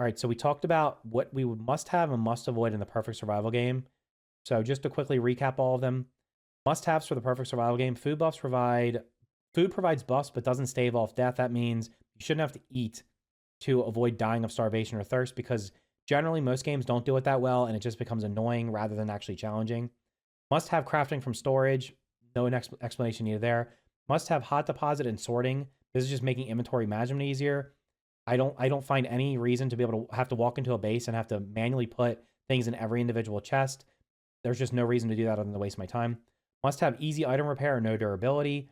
All right, so we talked about what we must have and must avoid in the perfect survival game. So just to quickly recap all of them, must haves for the perfect survival game: food provides buffs but doesn't stave off death. That means you shouldn't have to eat to avoid dying of starvation or thirst, because generally most games don't do it that well and it just becomes annoying rather than actually challenging. Must have crafting from storage. No explanation needed there. Must have hot deposit and sorting. This is just making inventory management easier. I don't find any reason to be able to have to walk into a base and have to manually put things in every individual chest. There's just no reason to do that other than to waste my time. Must have easy item repair or no durability.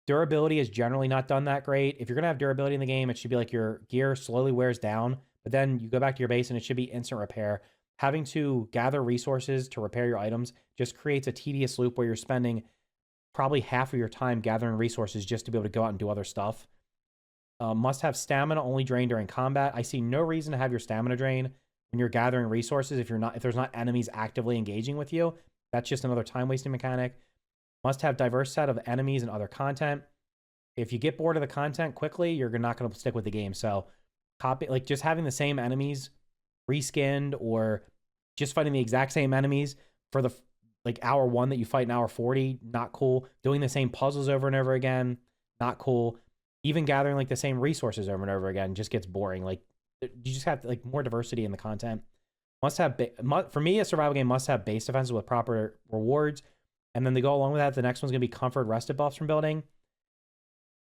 Durability is generally not done that great. If you're gonna have durability in the game, it should be like your gear slowly wears down, but then you go back to your base and it should be instant repair. Having to gather resources to repair your items just creates a tedious loop where you're spending probably half of your time gathering resources just to be able to go out and do other stuff. Must have stamina only drain during combat. I see no reason to have your stamina drain when you're gathering resources if there's not enemies actively engaging with you. That's just another time wasting mechanic. Must have diverse set of enemies and other content. If you get bored of the content quickly, you're not going to stick with the game. So just having the same enemies reskinned, or just fighting the exact same enemies for the hour 1 that you fight in hour 40, not cool. Doing the same puzzles over and over again, not cool. Even gathering the same resources over and over again just gets boring. You just have more diversity in the content. Must have for me, a survival game must have base defenses with proper rewards, and then they go along with that. The next one's gonna be comfort rested buffs from building.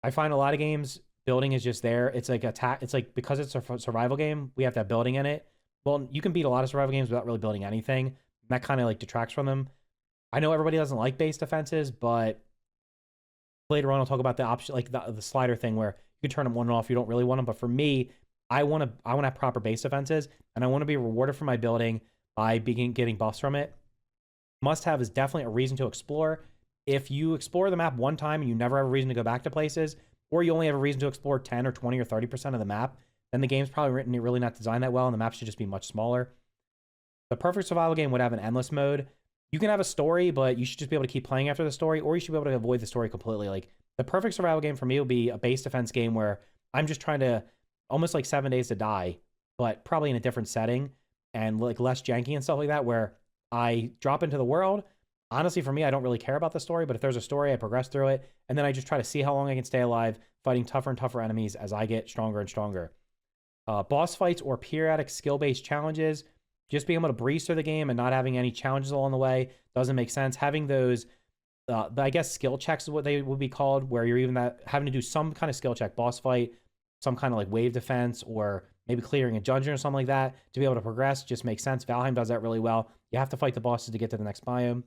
I find a lot of games building is just there. It's like attack. It's like, because it's a survival game, we have to have building in it. Well, you can beat a lot of survival games without really building anything. And that kind of detracts from them. I know everybody doesn't like base defenses, but later on I'll talk about the option, the slider thing, where you can turn them on and off. You don't really want them, but for me, I want to have proper base defenses, and I want to be rewarded for my building by getting buffs from it. Must have is definitely a reason to explore. If you explore the map one time and you never have a reason to go back to places, or you only have a reason to explore 10 or 20 or 30% of the map, then the game's probably really not designed that well, and the map should just be much smaller. The perfect survival game would have an endless mode. You can have a story, but you should just be able to keep playing after the story, or you should be able to avoid the story completely. The perfect survival game for me will be a base defense game where I'm just trying to, almost like 7 Days to Die, but probably in a different setting and less janky and stuff like that, where I drop into the world. Honestly, for me, I don't really care about the story, but if there's a story, I progress through it, and then I just try to see how long I can stay alive, fighting tougher and tougher enemies as I get stronger and stronger. Boss fights or periodic skill-based challenges. Just being able to breeze through the game and not having any challenges along the way doesn't make sense. Having those, I guess skill checks is what they would be called, where you're even having to do some kind of skill check, boss fight, some kind of wave defense, or maybe clearing a dungeon or something like that to be able to progress, just makes sense. Valheim does that really well. You have to fight the bosses to get to the next biome.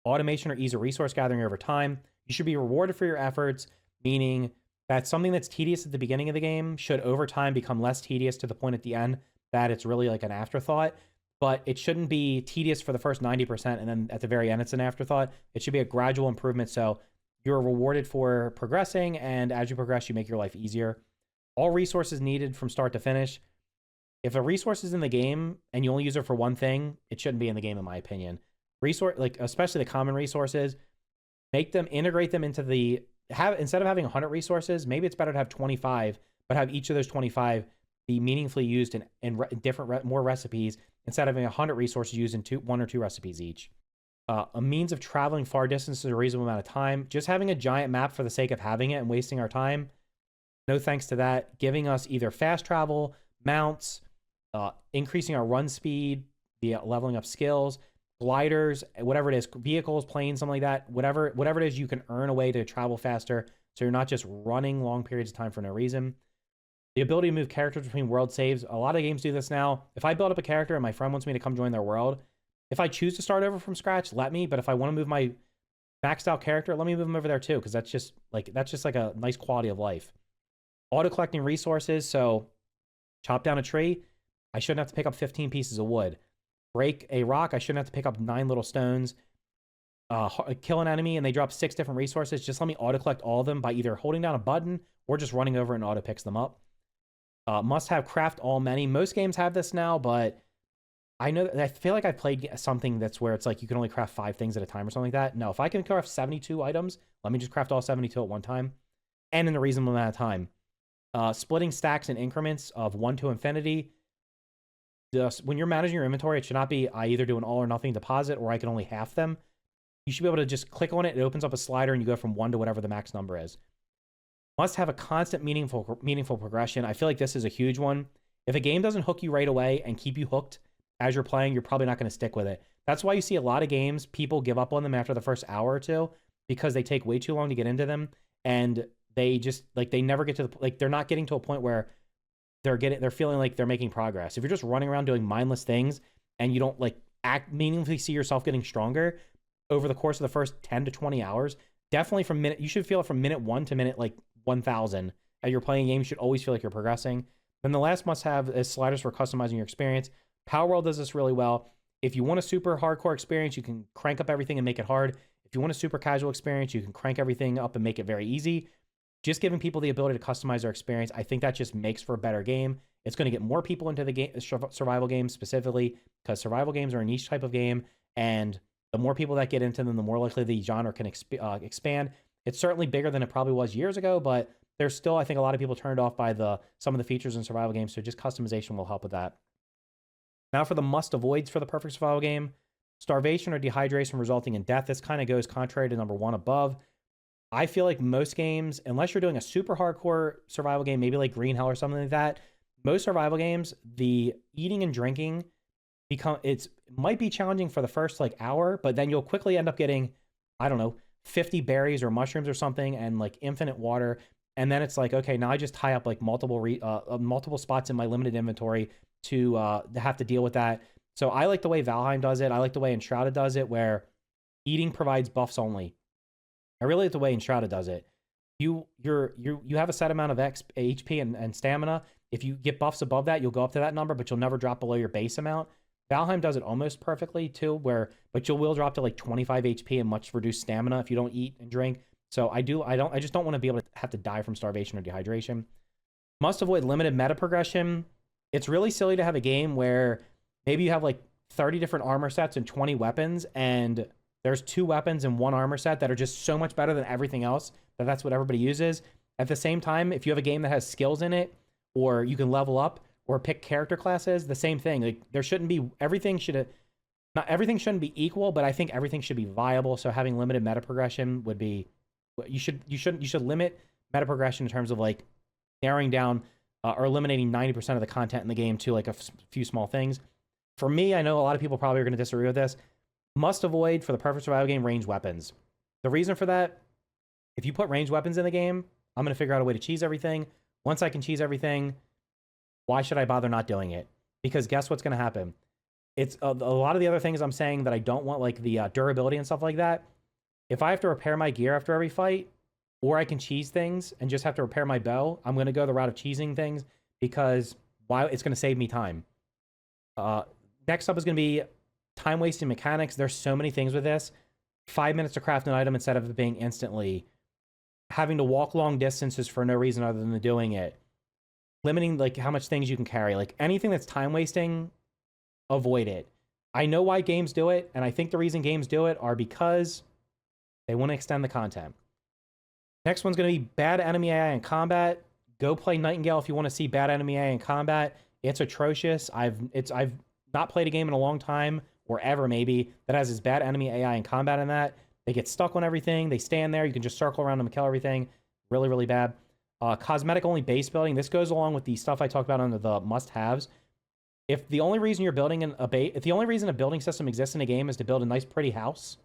Automation or ease of resource gathering over time. You should be rewarded for your efforts, meaning that something that's tedious at the beginning of the game should over time become less tedious to the point at the end that it's really an afterthought. But it shouldn't be tedious for the first 90%, and then at the very end it's an afterthought. It should be a gradual improvement, so you're rewarded for progressing, and as you progress, you make your life easier. All resources needed from start to finish. If a resource is in the game and you only use it for one thing, it shouldn't be in the game, in my opinion. Especially the common resources, integrate them into instead of having 100 resources, maybe it's better to have 25, but have each of those 25 be meaningfully used in different more recipes, instead of having 100 resources used in 1 or 2 recipes each. A means of traveling far distances a reasonable amount of time. Just having a giant map for the sake of having it and wasting our time, no thanks to that. Giving us either fast travel, mounts, increasing our run speed, leveling up skills, gliders, whatever it is, vehicles, planes, something like that. Whatever it is, you can earn a way to travel faster, so you're not just running long periods of time for no reason. The ability to move characters between world saves. A lot of games do this now. If I build up a character and my friend wants me to come join their world, if I choose to start over from scratch, let me. But if I want to move my maxed out character, let me move them over there too, because that's just a nice quality of life. Auto collecting resources. So chop down a tree, I shouldn't have to pick up 15 pieces of wood. Break a rock, I shouldn't have to pick up 9 little stones. Kill an enemy and they drop 6 different resources. Just let me auto collect all of them by either holding down a button or just running over and auto picks them up. Must have craft all many. Most games have this now, but I feel like I've played something that's where it's you can only craft 5 things at a time or something like that. No, if I can craft 72 items, let me just craft all 72 at one time and in a reasonable amount of time. Splitting stacks in increments of 1 to infinity. Just when you're managing your inventory, it should not be I either do an all or nothing deposit or I can only half them. You should be able to just click on it. It opens up a slider and you go from 1 to whatever the max number is. Must have a constant meaningful progression. I feel like this is a huge one. If a game doesn't hook you right away and keep you hooked as you're playing, you're probably not going to stick with it. That's why you see a lot of games, people give up on them after the first hour or two because they take way too long to get into them. And they just, like, they never get to the, like, they're not getting to a point where they're feeling like they're making progress. If you're just running around doing mindless things and you don't, like, meaningfully see yourself getting stronger over the course of the first 10 to 20 hours, definitely you should feel it from minute 1 to minute, like, 1000 as you're playing a game. You should always feel like you're progressing. Then the last must have is sliders for customizing your experience. Power World does this really well. If you want a super hardcore experience, you can crank up everything and make it hard. If you want a super casual experience, you can crank everything up and make it very easy. Just giving people the ability to customize their experience, I think that just makes for a better game. It's going to get more people into the game, survival games specifically, because survival games are a niche type of game, and the more people that get into them, the more likely the genre can expand. It's certainly bigger than it probably was years ago, but there's still, I think, a lot of people turned off by some of the features in survival games, so just customization will help with that. Now for the must-avoids for the perfect survival game. Starvation or dehydration resulting in death. This kind of goes contrary to number 1 above. I feel like most games, unless you're doing a super hardcore survival game, maybe like Green Hell or something like that, most survival games, the eating and drinking might be challenging for the first like hour, but then you'll quickly end up getting, I don't know, 50 berries or mushrooms or something and like infinite water. And then it's like, okay, now I just tie up like multiple spots in my limited inventory to have to deal with that. So I like the way Valheim does it. I like the way Enshrouded does it, where eating provides buffs only. I really like the way Enshrouded does it. You have a set amount of HP and stamina. If you get buffs above that, you'll go up to that number, but you'll never drop below your base amount. Valheim does it almost perfectly too, but you will drop to like 25 HP and much reduced stamina if you don't eat and drink. So I just don't want to be able to have to die from starvation or dehydration. Must avoid limited meta progression. It's really silly to have a game where maybe you have like 30 different armor sets and 20 weapons, and there's 2 weapons and 1 armor set that are just so much better than everything else that's what everybody uses. At the same time, if you have a game that has skills in it, or you can level up or pick character classes, the same thing. Like there shouldn't be not everything shouldn't be equal, but I think everything should be viable. So having limited meta progression would be, you should limit meta progression in terms of like narrowing down or eliminating 90% of the content in the game to like a few small things. For me, I know a lot of people probably are going to disagree with this. Must avoid for the perfect survival game ranged weapons. The reason for that, if you put ranged weapons in the game, I'm going to figure out a way to cheese everything. Once I can cheese everything, why should I bother not doing it? Because guess what's going to happen? It's a lot of the other things I'm saying that I don't want, like the durability and stuff like that. If I have to repair my gear after every fight, or I can cheese things and just have to repair my bow, I'm going to go the route of cheesing things because it's going to save me time. Next up is going to be time wasting mechanics. There's so many things with this. 5 minutes to craft an item instead of it being instantly. Having to walk long distances for no reason other than doing it. Limiting like how much things you can carry. Like anything that's time wasting, avoid it. I know why games do it, and I think the reason games do it are because they want to extend the content. Next one's going to be bad enemy AI in combat. Go play Nightingale if you want to see bad enemy AI in combat. It's atrocious. I've not played a game in a long time, or ever maybe, that has this bad enemy AI in combat in that. They get stuck on everything. They stand there. You can just circle around them and kill everything. Really, really bad. Cosmetic only base building. This goes along with the stuff I talked about under the must-haves. If the only reason you're building if the only reason a building system exists in a game is to build a nice, pretty house,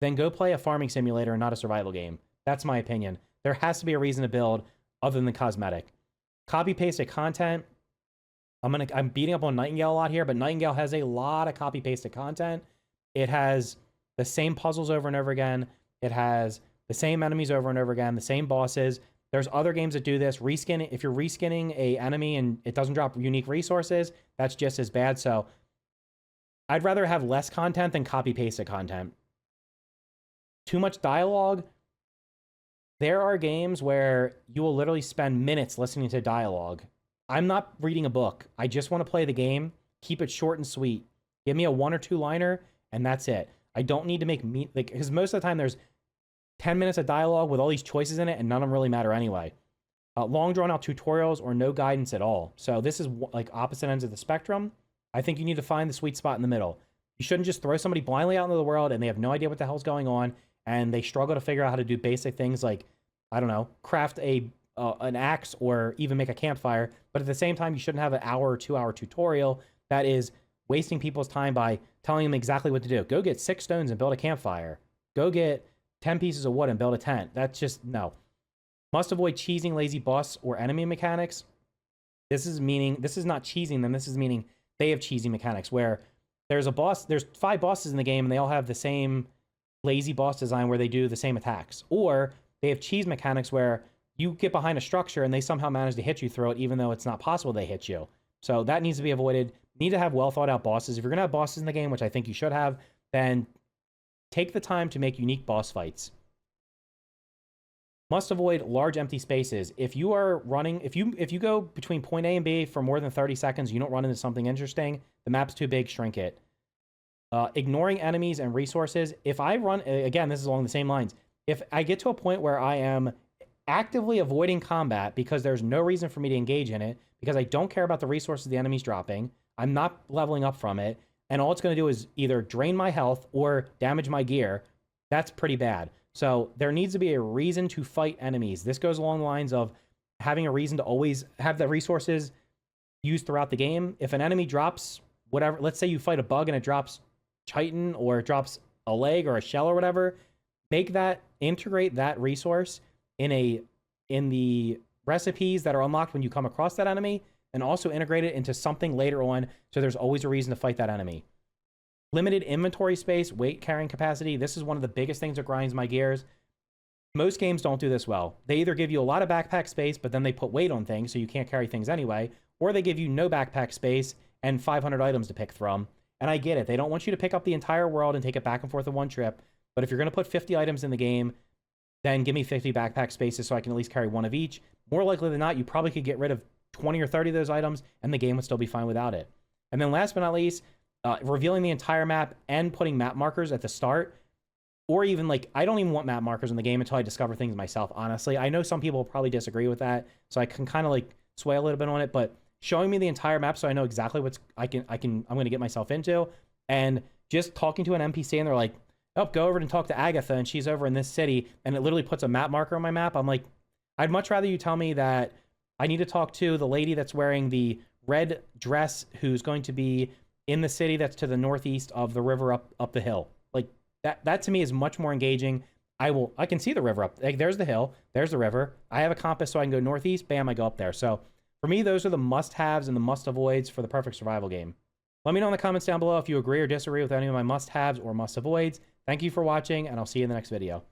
then go play a farming simulator and not a survival game. That's my opinion. There has to be a reason to build other than cosmetic. Copy-pasted content. I'm beating up on Nightingale a lot here, but Nightingale has a lot of copy-pasted content. It has the same puzzles over and over again. It has the same enemies over and over again, the same bosses. There's other games that do this. Reskin, if you're reskinning a enemy and it doesn't drop unique resources, that's just as bad. So I'd rather have less content than copy-pasted content. Too much dialogue. There are games where you will literally spend minutes listening to dialogue. I'm not reading a book. I just want to play the game. Keep it short and sweet. Give me a 1 or 2 liner, and that's it. I don't need to make because most of the time there's 10 minutes of dialogue with all these choices in it, and none of them really matter anyway. long drawn out tutorials or no guidance at all. So this is like opposite ends of the spectrum. I think you need to find the sweet spot in the middle. You shouldn't just throw somebody blindly out into the world and they have no idea what the hell's going on, and they struggle to figure out how to do basic things like, I don't know, craft an axe or even make a campfire. But at the same time, you shouldn't have an hour or 2 hour tutorial that is wasting people's time by telling them exactly what to do. Go get 6 stones and build a campfire. Go get 10 pieces of wood and build a tent. That's just, no. Must avoid cheesing lazy boss or enemy mechanics. This is not cheesing them. This is meaning they have cheesy mechanics where there's 5 bosses in the game and they all have the same lazy boss design where they do the same attacks. Or they have cheese mechanics where you get behind a structure and they somehow manage to hit you through it even though it's not possible they hit you. So that needs to be avoided. You need to have well thought out bosses. If you're going to have bosses in the game, which I think you should have, then take the time to make unique boss fights. Must avoid large empty spaces. If you are running, if you go between point A and B for more than 30 seconds, you don't run into something interesting, the map's too big, shrink it. Ignoring enemies and resources. If I run, again, this is along the same lines. If I get to a point where I am actively avoiding combat because there's no reason for me to engage in it, because I don't care about the resources the enemy's dropping, I'm not leveling up from it, and all it's going to do is either drain my health or damage my gear, that's pretty bad. So there needs to be a reason to fight enemies. This goes along the lines of having a reason to always have the resources used throughout the game. If an enemy drops whatever, let's say you fight a bug and it drops chitin or it drops a leg or a shell or whatever, integrate that resource in the recipes that are unlocked when you come across that enemy, and also integrate it into something later on so there's always a reason to fight that enemy. Limited inventory space, weight carrying capacity. This is one of the biggest things that grinds my gears. Most games don't do this well. They either give you a lot of backpack space, but then they put weight on things so you can't carry things anyway, or they give you no backpack space and 500 items to pick from. And I get it. They don't want you to pick up the entire world and take it back and forth in one trip. But if you're going to put 50 items in the game, then give me 50 backpack spaces so I can at least carry one of each. More likely than not, you probably could get rid of 20 or 30 of those items and the game would still be fine without it. And then last but not least, revealing the entire map and putting map markers at the start, or even like, I don't even want map markers in the game until I discover things myself, honestly. I know some people will probably disagree with that, so I can kind of like sway a little bit on it, but showing me the entire map so I know exactly what I'm going to get myself into, and just talking to an NPC and they're like, oh, go over and talk to Agatha and she's over in this city, and it literally puts a map marker on my map. I'm like, I'd much rather you tell me that I need to talk to the lady that's wearing the red dress who's going to be in the city that's to the northeast of the river up the hill. Like that to me is much more engaging. I can see the river up. Like, there's the hill, there's the river. I have a compass so I can go northeast, bam, I go up there. So for me, those are the must-haves and the must-avoids for the perfect survival game. Let me know in the comments down below if you agree or disagree with any of my must-haves or must-avoids. Thank you for watching, and I'll see you in the next video.